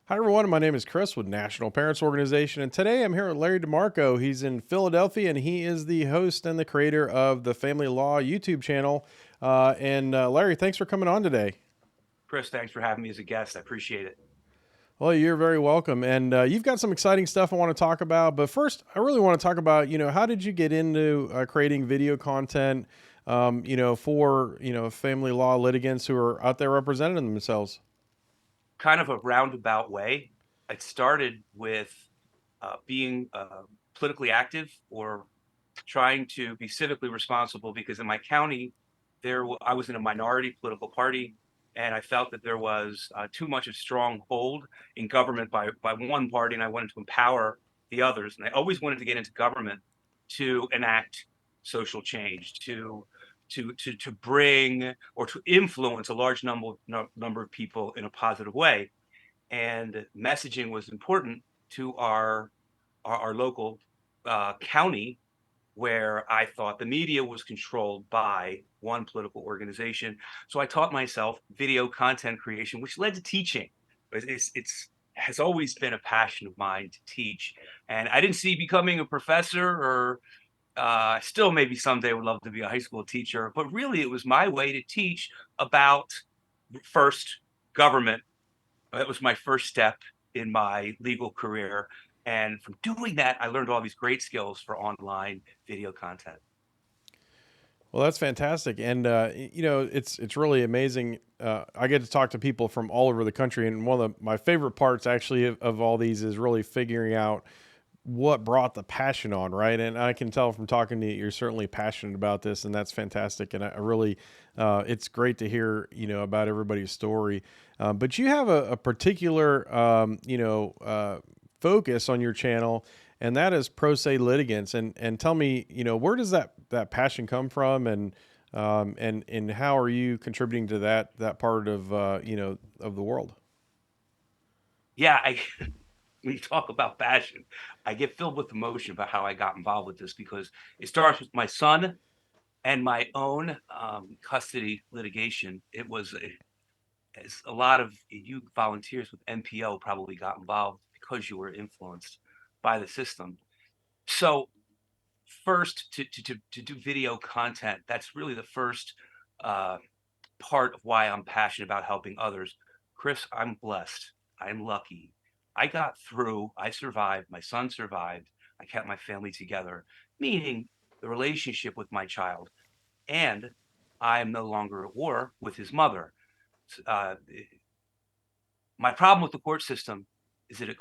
Hi, everyone. My name is Chris with National Parents Organization, and today I'm here with Larry DeMarco. He's in Philadelphia, and he is the host and the creator of the Family Law YouTube channel. Larry, thanks for coming on today. Chris, thanks for having me as a guest. I appreciate it. Well, you're very welcome, and you've got some exciting stuff I want to talk about. But first, I really want to talk about, how did you get into creating video content, for family law litigants who are out there representing themselves? Kind of a roundabout way. It started with being politically active or trying to be civically responsible because in my county, I was in a minority political party, and I felt that there was too much of strong hold in government by one party, and I wanted to empower the others. And I always wanted to get into government to enact social change, to bring or to influence a large number of people in a positive way. And messaging was important to our local county, where I thought the media was controlled by one political organization. So I taught myself video content creation, which led to teaching. It's has always been a passion of mine to teach, and I didn't see becoming a professor or still maybe someday would love to be a high school teacher, but really it was my way to teach about first government. That was my first step in my legal career. And from doing that, I learned all these great skills for online video content. Well, that's fantastic, and it's really amazing. I get to talk to people from all over the country, and one of my favorite parts, actually, of all these is really figuring out what brought the passion on, right? And I can tell from talking to you, you're certainly passionate about this, and that's fantastic. And I really, it's great to hear, about everybody's story. But you have a particular, focus on your channel, and that is pro se litigants. And tell me, where does that passion come from, and how are you contributing to that part of of the world? Yeah, when you talk about passion, I get filled with emotion about how I got involved with this because it starts with my son and my own custody litigation. As a lot of you volunteers with NPO probably got involved because you were influenced by the system. So first, to do video content, that's really the first uh, part of why I'm passionate about helping others. Chris, I'm blessed. I'm lucky. I got through. I survived. My son survived. I kept my family together, meaning the relationship with my child. And I am no longer at war with his mother. Uh, my problem with the court system is that it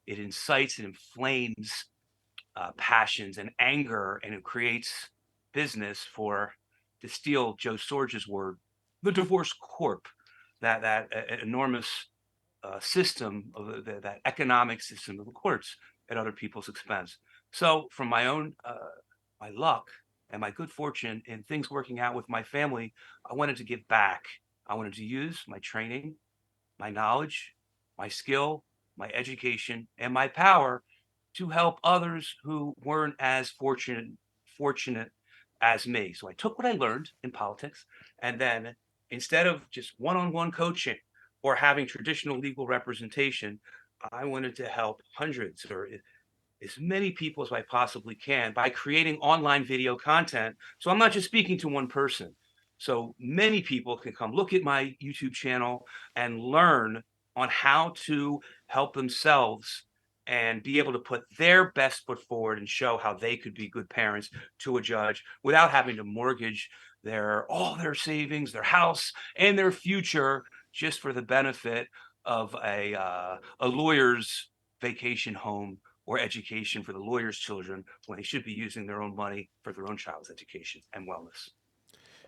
incites, it inflames passions and anger, and it creates business for, to steal Joe Sorge's word, the divorce corp, that enormous system of that economic system of the courts at other people's expense. So, from my own my luck and my good fortune and things working out with my family, I wanted to give back. I wanted to use my training, my knowledge, my skill, my education, and my power to help others who weren't as fortunate as me. So I took what I learned in politics, and then instead of just one-on-one coaching or having traditional legal representation, I wanted to help hundreds or as many people as I possibly can by creating online video content. So I'm not just speaking to one person. So many people can come look at my YouTube channel and learn on how to help themselves and be able to put their best foot forward and show how they could be good parents to a judge without having to mortgage their all their savings, their house, and their future just for the benefit of a lawyer's vacation home or education for the lawyer's children when they should be using their own money for their own child's education and wellness.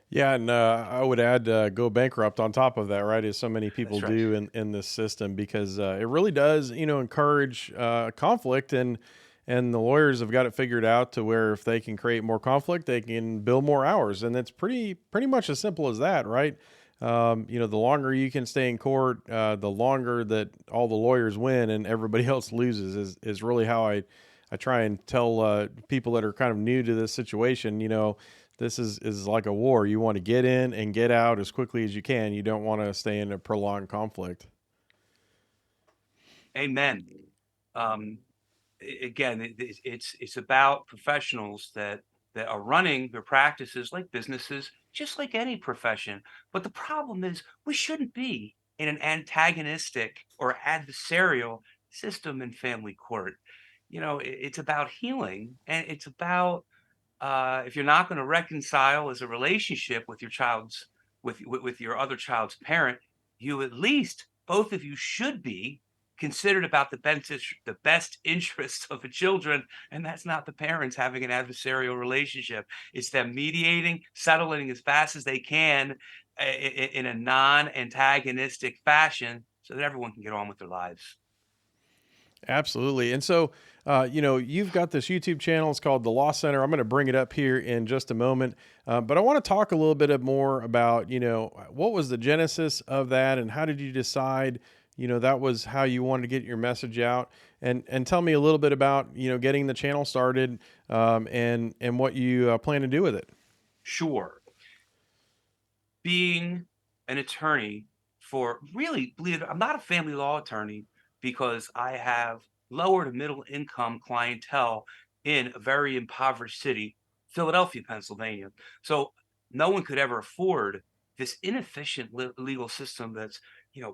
Yeah, and I would add go bankrupt on top of that, right? As so many people That's right. do in this system, because it really does, encourage conflict, and the lawyers have got it figured out to where if they can create more conflict, they can bill more hours, and it's pretty much as simple as that, right? The longer you can stay in court, the longer that all the lawyers win and everybody else loses is really how I try and tell people that are kind of new to this situation. This is like a war. You want to get in and get out as quickly as you can. You don't want to stay in a prolonged conflict. Amen. Um, Again, it's about professionals that are running their practices like businesses, just like any profession. But the problem is, we shouldn't be in an antagonistic or adversarial system in family court. It's about healing, and it's about if you're not going to reconcile as a relationship with your child's with your other child's parent, you at least both of you should be considered about the best interests of the children, and that's not the parents having an adversarial relationship. It's them mediating, settling as fast as they can in a non-antagonistic fashion so that everyone can get on with their lives. Absolutely. And so, you've got this YouTube channel. It's called the Law Center. I'm going to bring it up here in just a moment. But I want to talk a little bit more about, what was the genesis of that and how did you decide, that was how you wanted to get your message out? And tell me a little bit about, getting the channel started, and what you plan to do with it. Sure. Being an attorney for really, believe it, I'm not a family law attorney because I have lower to middle income clientele in a very impoverished city, Philadelphia, Pennsylvania. So no one could ever afford this inefficient legal system that's,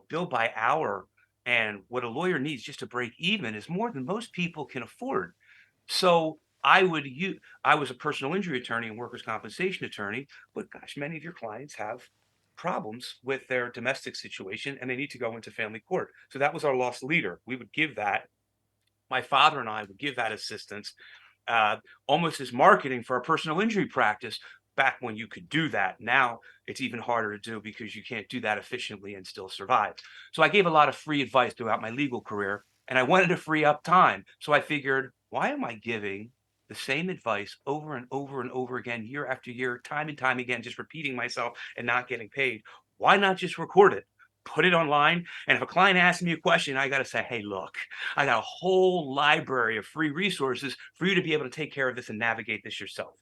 billed by hour. And what a lawyer needs just to break even is more than most people can afford. So I was a personal injury attorney and workers' compensation attorney, but gosh, many of your clients have problems with their domestic situation and they need to go into family court. So that was our lost leader. We would give that. My father and I would give that assistance uh, almost as marketing for a personal injury practice back when you could do that. Now it's even harder to do because you can't do that efficiently and still survive. So I gave a lot of free advice throughout my legal career and I wanted to free up time. So I figured, why am I giving the same advice over and over and over again, year after year, time and time again, just repeating myself and not getting paid? Why not just record it? Put it online. And if a client asks me a question, I got to say, hey, look, I got a whole library of free resources for you to be able to take care of this and navigate this yourself.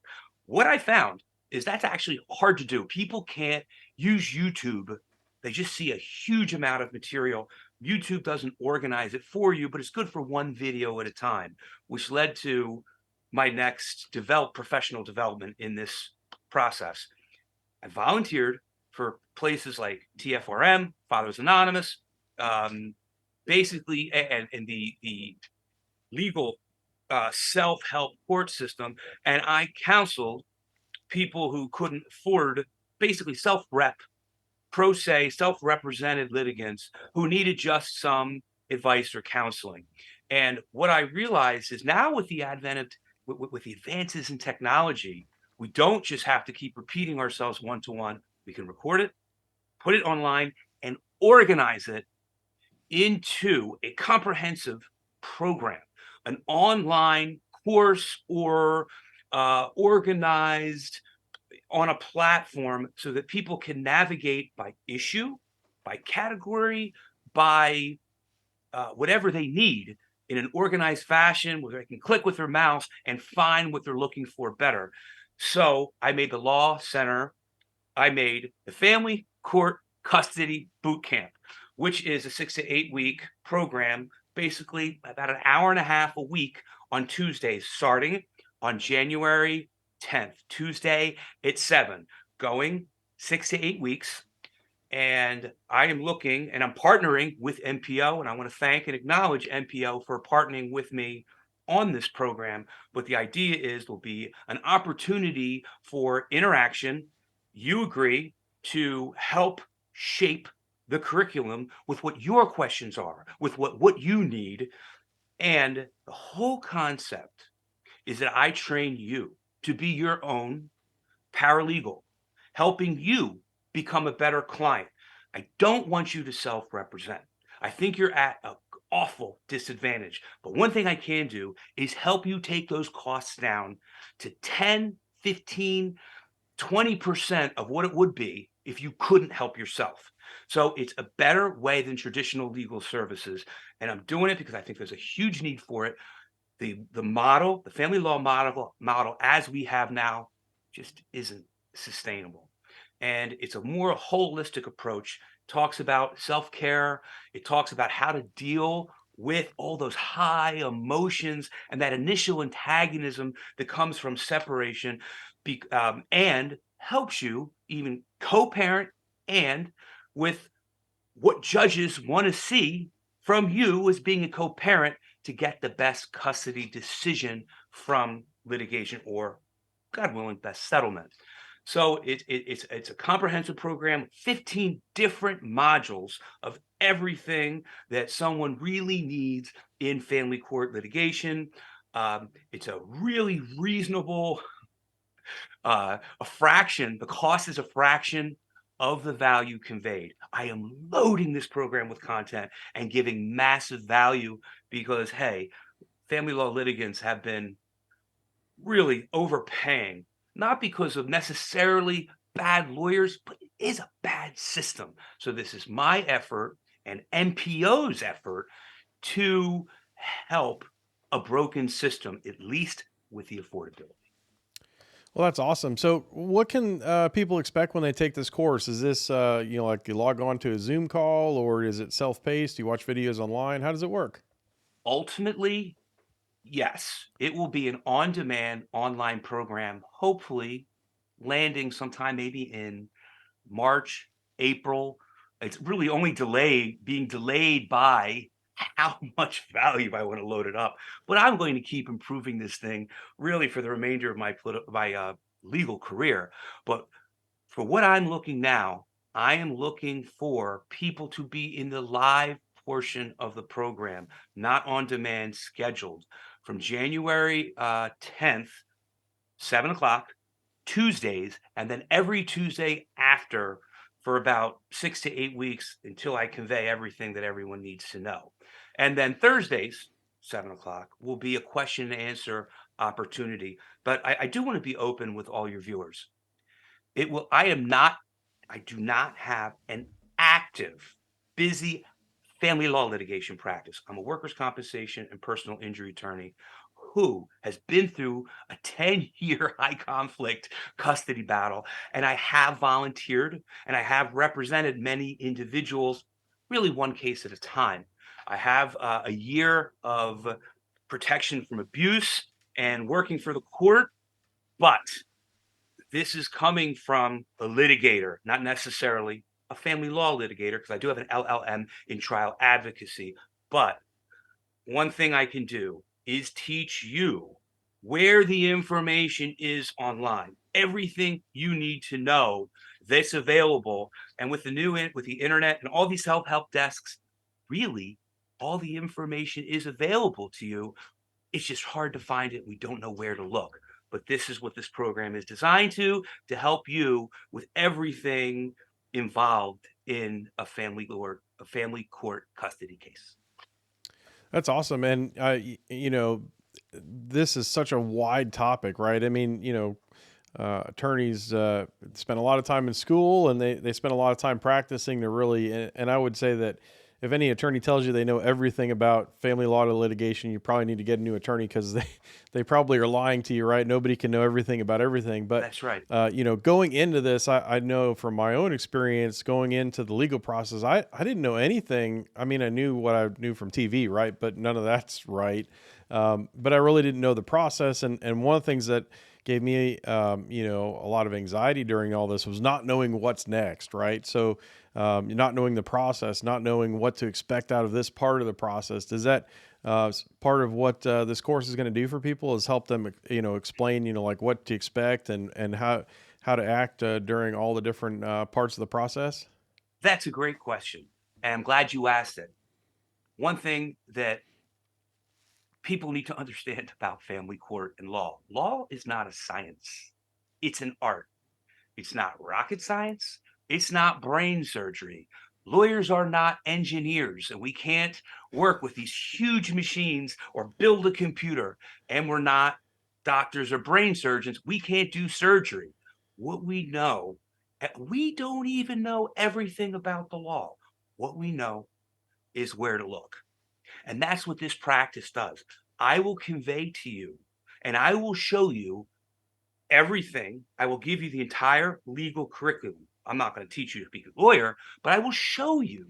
What I found is that's actually hard to do. People can't use YouTube. They just see a huge amount of material. YouTube doesn't organize it for you, but it's good for one video at a time, which led to my next professional development in this process. I volunteered for places like TFRM, Fathers Anonymous, um, basically, and the legal self-help court system, and I counseled people who couldn't afford basically self-rep, pro se, self-represented litigants who needed just some advice or counseling. And what I realized is now with the advent of with the advances in technology, we don't just have to keep repeating ourselves one to one. We can record it, put it online, and organize it into a comprehensive program, an online course or organized on a platform so that people can navigate by issue, by category, by whatever they need in an organized fashion where they can click with their mouse and find what they're looking for better. So I made the Law Center, I made the Family Court Custody Bootcamp, which is a 6 to 8 week program, basically about an hour and a half a week on Tuesdays, starting on January 10th, Tuesday at 7, going 6 to 8 weeks. And I am looking and I'm partnering with MPO, and I want to thank and acknowledge MPO for partnering with me on this program. But the idea is there'll be an opportunity for interaction. You agree to help shape the curriculum with what your questions are, with what you need. And the whole concept is that I train you to be your own paralegal, helping you become a better client. I don't want you to self represent. I think you're at an awful disadvantage. But one thing I can do is help you take those costs down to 10, 15, 20% of what it would be if you couldn't help yourself. So it's a better way than traditional legal services. And I'm doing it because I think there's a huge need for it. The model, the family law model as we have now just isn't sustainable. And it's a more holistic approach. Talks about self-care. It talks about how to deal with all those high emotions and that initial antagonism that comes from separation, and helps you even co-parent and with what judges want to see from you as being a co-parent to get the best custody decision from litigation or, God willing, best settlement. So it's a comprehensive program, 15 different modules of everything that someone really needs in family court litigation. It's a really reasonable a fraction, the cost is a fraction of the value conveyed. I am loading this program with content and giving massive value because, hey, family law litigants have been really overpaying, not because of necessarily bad lawyers, but it is a bad system. So this is my effort and NPO's effort to help a broken system, at least with the affordability. Well, that's awesome. So, what can people expect when they take this course? Is this, like you log on to a Zoom call, or is it self-paced? Do you watch videos online? How does it work? Ultimately, yes, it will be an on-demand online program, hopefully landing sometime maybe in March, April. It's really only being delayed by how much value I want to load it up. But I'm going to keep improving this thing really for the remainder of my legal career. But for what I'm looking now, I am looking for people to be in the live portion of the program, not on demand scheduled from January 10th, 7 o'clock, Tuesdays, and then every Tuesday after for about 6 to 8 weeks until I convey everything that everyone needs to know. And then Thursdays, 7 o'clock, will be a question and answer opportunity. But I do want to be open with all your viewers. I do not have an active, busy family law litigation practice. I'm a workers' compensation and personal injury attorney who has been through a 10-year high conflict custody battle. And I have volunteered and I have represented many individuals, really one case at a time. I have a year of protection from abuse and working for the court, but this is coming from a litigator, not necessarily a family law litigator, because I do have an LLM in trial advocacy. But one thing I can do is teach you where the information is online, everything you need to know that's available. And with with the internet and all these self-help desks, really all the information is available to you. It's just hard to find it. We don't know where to look. But this is what this program is designed to help you with everything involved in a family court custody case. That's awesome. And, this is such a wide topic, right? I mean, attorneys spend a lot of time in school and they spend a lot of time practicing to really, and I would say that if any attorney tells you they know everything about family law litigation, you probably need to get a new attorney because they probably are lying to you, right? Nobody can know everything about everything. But, That's right. going into this, I know from my own experience going into the legal process, I didn't know anything. I mean, I knew what I knew from TV, right? But none of that's right. But I really didn't know the process. And one of the things that gave me, a lot of anxiety during all this was not knowing what's next, right? So, not knowing the process, not knowing what to expect out of this part of the process. Does that part of what this course is going to do for people is help them, explain, like what to expect and how to act during all the different parts of the process? That's a great question. And I'm glad you asked it. One thing that people need to understand about family court and law is not a science, it's an art. It's not rocket science. It's not brain surgery. Lawyers are not engineers, and we can't work with these huge machines or build a computer. And we're not doctors or brain surgeons. We can't do surgery. What we know, we don't even know everything about the law. What we know is where to look. And that's what this practice does. I will convey to you and I will show you everything. I will give you the entire legal curriculum. I'm not going to teach you to be a lawyer, but I will show you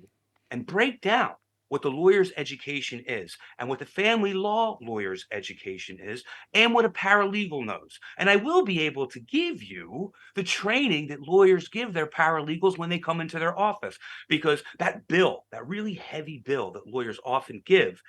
and break down what the lawyer's education is, and what the family law lawyer's education is, and what a paralegal knows. And I will be able to give you the training that lawyers give their paralegals when they come into their office, because that bill, that really heavy bill that lawyers often give,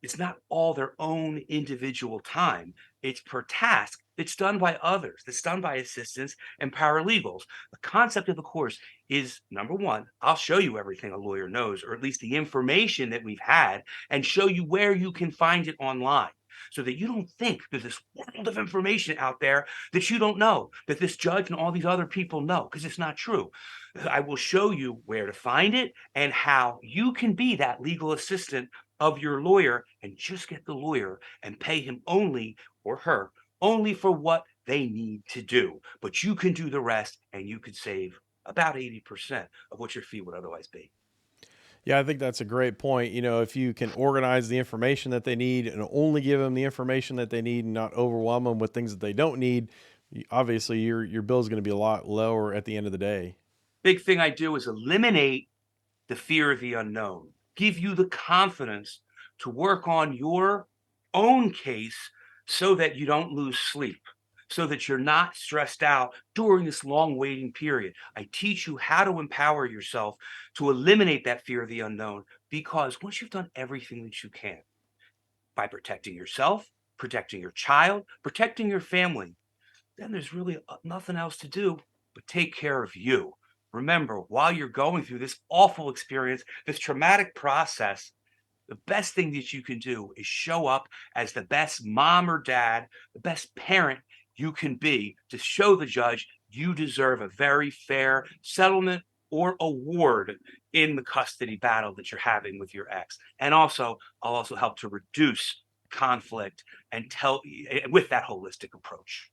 it's not all their own individual time. It's per task that's done by others, that's done by assistants and paralegals. The concept of the course is, number one, I'll show you everything a lawyer knows, or at least the information that we've had, and show you where you can find it online, so that you don't think there's this world of information out there that you don't know, that this judge and all these other people know, because it's not true. I will show you where to find it and how you can be that legal assistant of your lawyer, and just get the lawyer and pay him only, or her only, for what they need to do. But you can do the rest, and you could save about 80% of what your fee would otherwise be. Yeah, I think that's a great point. If you can organize the information that they need and only give them the information that they need and not overwhelm them with things that they don't need, obviously your bill is going to be a lot lower at the end of the day. Big thing I do is eliminate the fear of the unknown, give you the confidence to work on your own case so that you don't lose sleep, so that you're not stressed out during this long waiting period. I teach you how to empower yourself to eliminate that fear of the unknown, because once you've done everything that you can by protecting yourself, protecting your child, protecting your family, then there's really nothing else to do but take care of you. Remember, while you're going through this awful experience, this traumatic process, the best thing that you can do is show up as the best mom or dad, the best parent you can be, to show the judge you deserve a very fair settlement or award in the custody battle that you're having with your ex. And also, I'll also help to reduce conflict and tell with that holistic approach.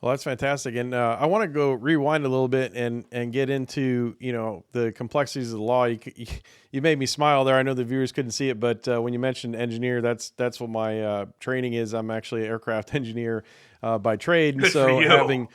Well, that's fantastic, and I want to go rewind a little bit and get into the complexities of the law. You made me smile there. I know the viewers couldn't see it, but when you mentioned engineer, that's what my training is. I'm actually an aircraft engineer by trade, and Good for so you. having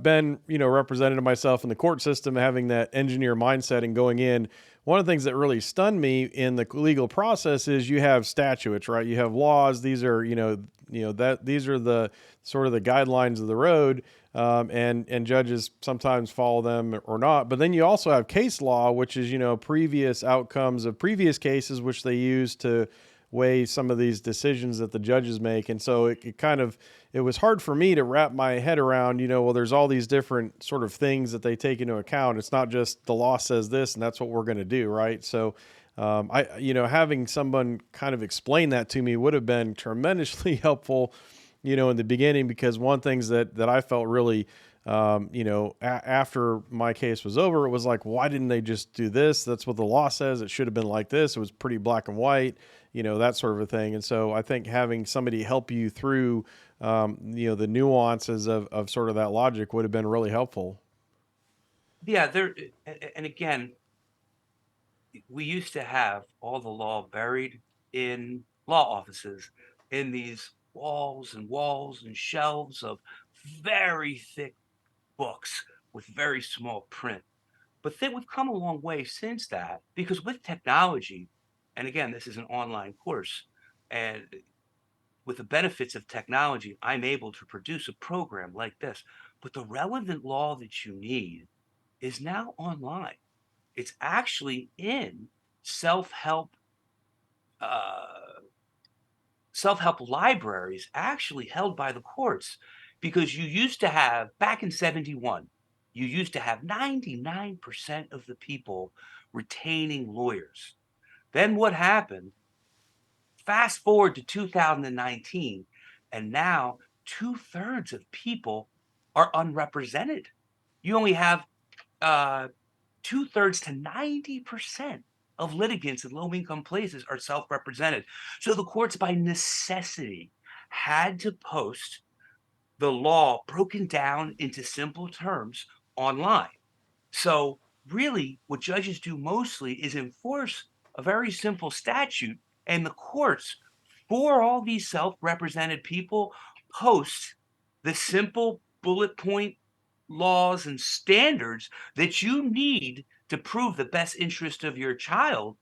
been representative myself in the court system, having that engineer mindset and going in. One of the things that really stunned me in the legal process is you have statutes, right? You have laws. These are, that these are the sort of the guidelines of the road, and judges sometimes follow them or not. But then you also have case law, which is previous outcomes of previous cases, which they use to weigh some of these decisions that the judges make. And so it was hard for me to wrap my head around, well, there's all these different sort of things that they take into account. It's not just the law says this and that's what we're going to do. Right. So, having someone kind of explain that to me would have been tremendously helpful, in the beginning, because one things that I felt really, after my case was over, it was like, why didn't they just do this? That's what the law says. It should have been like this. It was pretty black and white, that sort of a thing. And so I think having somebody help you through, the nuances of sort of that logic would have been really helpful. Yeah, there, and again, we used to have all the law buried in law offices, in these walls and shelves of very thick books with very small print. But then we've come a long way since that, because with technology, and again, this is an online course, and with the benefits of technology, I'm able to produce a program like this. But the relevant law that you need is now online. It's actually in self-help uh, self-help libraries, actually held by the courts, because you used to have, back in 71, you used to have 99% of the people retaining lawyers. Then what happened? Fast forward to 2019, and now two-thirds of people are unrepresented. You only have uh, two-thirds to 90% of litigants in low-income places are self-represented. So the courts, by necessity, had to post the law broken down into simple terms online. So really, what judges do mostly is enforce a very simple statute, and the courts, for all these self-represented people, post the simple bullet point laws and standards that you need to prove the best interest of your child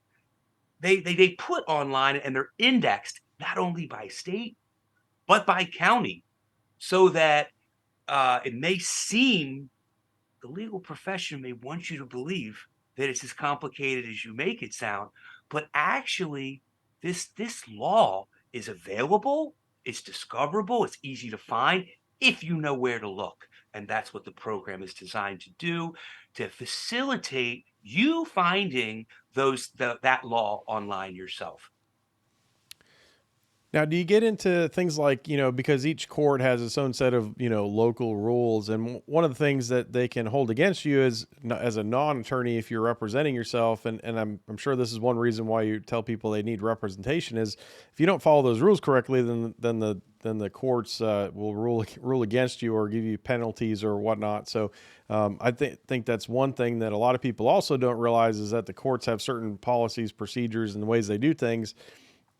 they put online and they're indexed not only by state, but by county, so that it may seem the legal profession may want you to believe that it's as complicated as you make it sound, but actually, this law is available, it's discoverable, it's easy to find if you know where to look. And that's what the program is designed to do, to facilitate you finding that law online yourself. Now, do you get into things like, because each court has its own set of, local rules, and one of the things that they can hold against you is as a non-attorney if you're representing yourself, and I'm sure this is one reason why you tell people they need representation is if you don't follow those rules correctly, then the courts will rule against you or give you penalties or whatnot. So I think that's one thing that a lot of people also don't realize is that the courts have certain policies, procedures, and the ways they do things.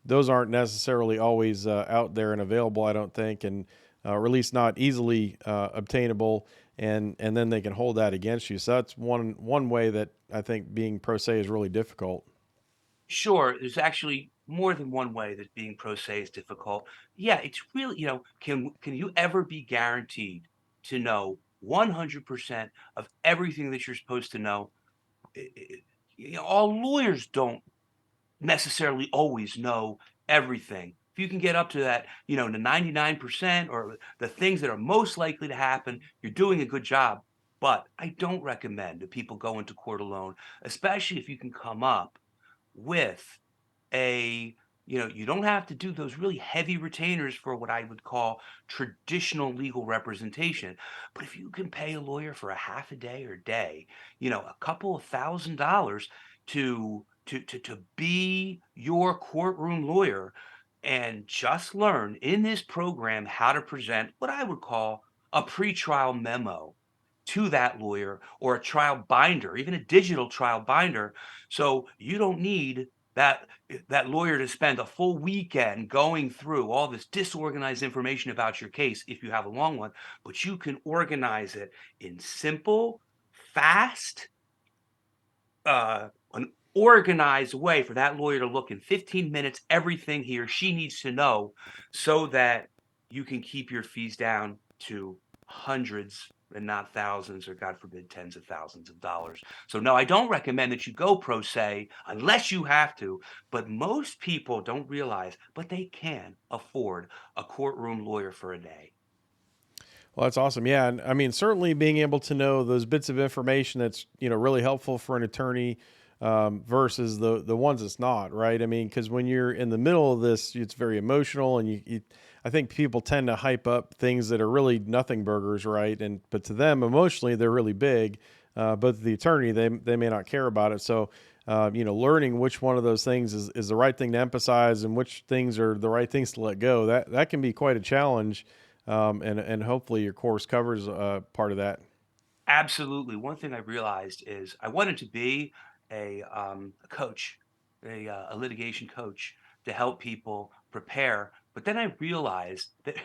Those aren't necessarily always out there and available, I don't think, and or at least not easily obtainable. And then they can hold that against you. So that's one way that I think being pro se is really difficult. Sure, there's actually more than one way that being pro se is difficult. Yeah, it's really, can you ever be guaranteed to know 100% of everything that you're supposed to know? All lawyers don't necessarily always know everything. If you can get up to that, the 99% or the things that are most likely to happen, you're doing a good job. But I don't recommend that people go into court alone, especially if you can come up with a you don't have to do those really heavy retainers for what I would call traditional legal representation. But if you can pay a lawyer for a half a day or day, a couple of $1,000 to be your courtroom lawyer and just learn in this program how to present what I would call a pretrial memo to that lawyer, or a trial binder, even a digital trial binder. So you don't need that lawyer to spend a full weekend going through all this disorganized information about your case if you have a long one, but you can organize it in simple, fast, an organized way for that lawyer to look in 15 minutes, everything he or she needs to know, so that you can keep your fees down to hundreds and not thousands, or God forbid, tens of thousands of dollars. So no, I don't recommend that you go pro se unless you have to, but most people don't realize, but they can afford a courtroom lawyer for a day. Well, that's awesome. Yeah, and I mean, certainly being able to know those bits of information that's really helpful for an attorney versus the ones that's not, right? I mean, because when you're in the middle of this, it's very emotional, and I think people tend to hype up things that are really nothing burgers, right? And but to them, emotionally, they're really big. But the attorney, they may not care about it. So. Learning which one of those things is the right thing to emphasize and which things are the right things to let go. That can be quite a challenge, and hopefully your course covers part of that. Absolutely. One thing I realized is I wanted to be a coach, a litigation coach, to help people prepare. But then I realized that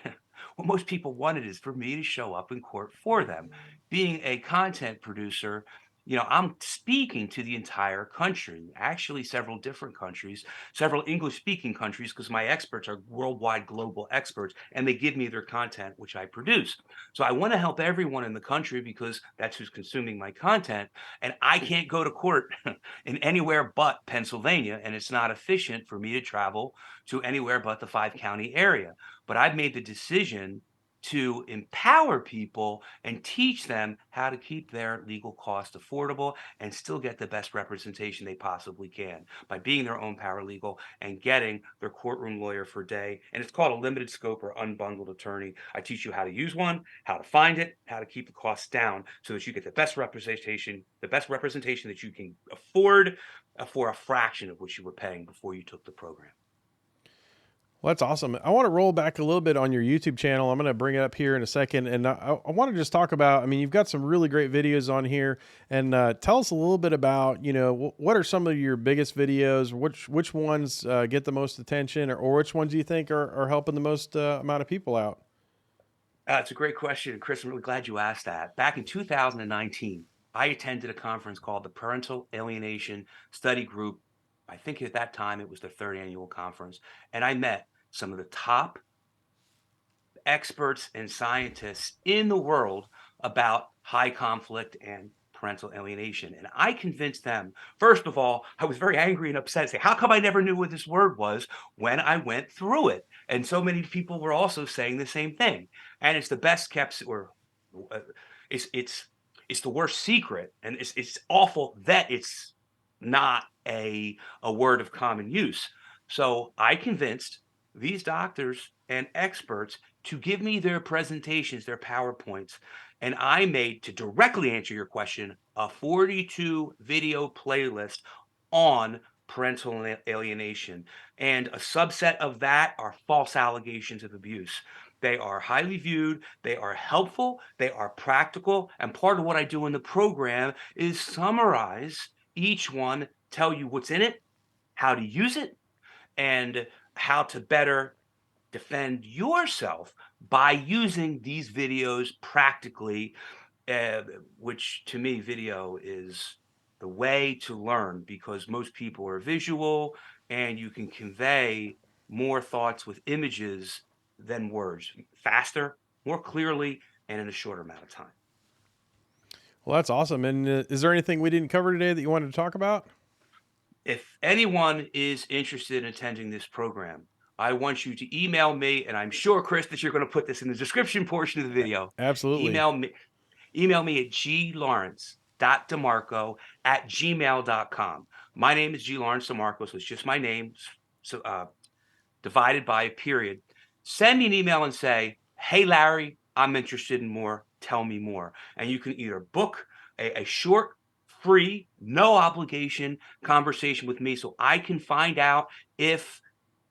what most people wanted is for me to show up in court for them. Being a content producer, I'm speaking to the entire country, actually several different countries, several English speaking countries, because my experts are worldwide global experts, and they give me their content, which I produce. So I want to help everyone in the country because that's who's consuming my content. And I can't go to court in anywhere but Pennsylvania. And it's not efficient for me to travel to anywhere but the 5 county area. But I've made the decision to empower people and teach them how to keep their legal costs affordable and still get the best representation they possibly can by being their own paralegal and getting their courtroom lawyer for a day. And it's called a limited scope or unbundled attorney. I teach you how to use one, how to find it, how to keep the costs down so that you get the best representation that you can afford for a fraction of what you were paying before you took the program. Well, that's awesome. I want to roll back a little bit on your YouTube channel. I'm going to bring it up here in a second, and I want to just talk about. I mean, you've got some really great videos on here, and tell us a little bit about. What are some of your biggest videos? Which ones get the most attention, or which ones do you think are helping the most amount of people out? It's a great question, Chris. I'm really glad you asked that. Back in 2019, I attended a conference called the Parental Alienation Study Group I think at that time it was the third annual conference, and I met some of the top experts and scientists in the world about high conflict and parental alienation. And I convinced them, first of all, I was very angry and upset, say, how come I never knew what this word was when I went through it? And so many people were also saying the same thing. And it's the best kept, or uh, it's the worst secret. And it's awful that it's not a word of common use. So I convinced these doctors and experts to give me their presentations, their PowerPoints. And I made, to directly answer your question, a 42 video playlist on parental alienation. And a subset of that are false allegations of abuse. They are highly viewed, they are helpful, they are practical. And part of what I do in the program is summarize each one, tell you what's in it, how to use it, and how to better defend yourself by using these videos practically, uh, which to me, video is the way to learn because most people are visual and you can convey more thoughts with images than words faster, more clearly, and in a shorter amount of time. Well, that's awesome. And is there anything we didn't cover today that you wanted to talk about? If anyone is interested in attending this program, I want you to email me, and I'm sure, Chris, that you're going to put this in the description portion of the video. Absolutely. Email me, email me at glawrence.demarco@gmail.com. My name is G. Lawrence DeMarco, so it's just my name, so divided by a period. Send me an email and say, hey, Larry, I'm interested in more. Tell me more. And you can either book a short, free, no obligation conversation with me so I can find out if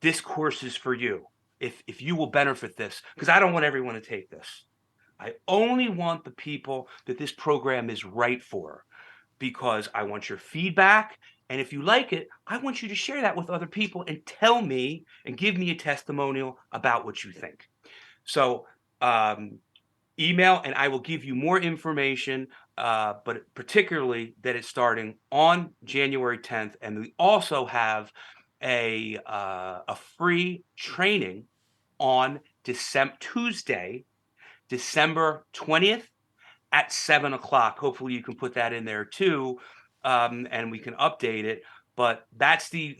this course is for you, if you will benefit this, because I don't want everyone to take this. I only want the people that this program is right for because I want your feedback. And if you like it, I want you to share that with other people and tell me and give me a testimonial about what you think. So, email and I will give you more information, but particularly that it's starting on January 10th. And we also have a free training on Tuesday, December 20th at 7 o'clock. Hopefully you can put that in there too, and we can update it. But that's the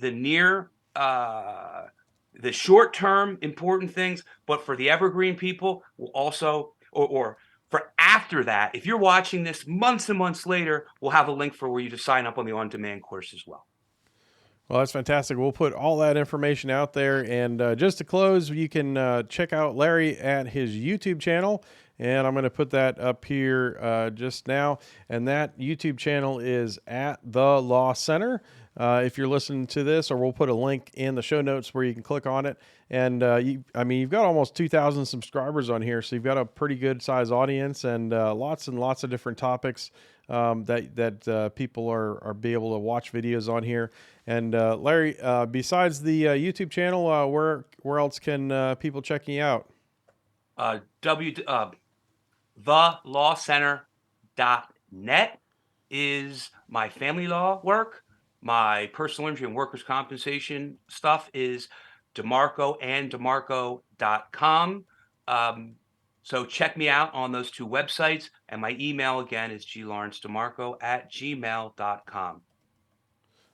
short term important things. But for the evergreen people, we'll also or for after that, if you're watching this months and months later, we'll have a link for where you to sign up on the on-demand course as well. Well, that's fantastic. We'll put all that information out there. And just to close, you can check out Larry at his YouTube channel. And I'm going to put that up here just now. And that YouTube channel is at The Law Center. If you're listening to this, or we'll put a link in the show notes where you can click on it. And you've got almost 2,000 subscribers on here, so you've got a pretty good size audience and lots of different topics that people are be able to watch videos on here. And Larry, besides the YouTube channel, where else can people check you out? thelawcenter.net is my family law work. My personal injury and workers' compensation stuff is DeMarco and DeMarco.com. So check me out on those two websites. And my email again is glawrencedemarco@gmail.com.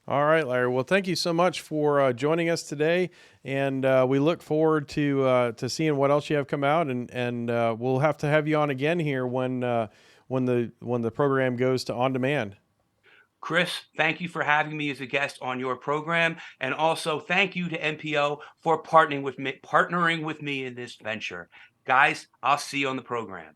All right, Larry. Well, thank you so much for joining us today, and we look forward to seeing what else you have come out, and we'll have to have you on again here when the program goes to on demand. Chris, thank you for having me as a guest on your program, and also thank you to NPO for partnering with me in this venture. Guys, I'll see you on the program.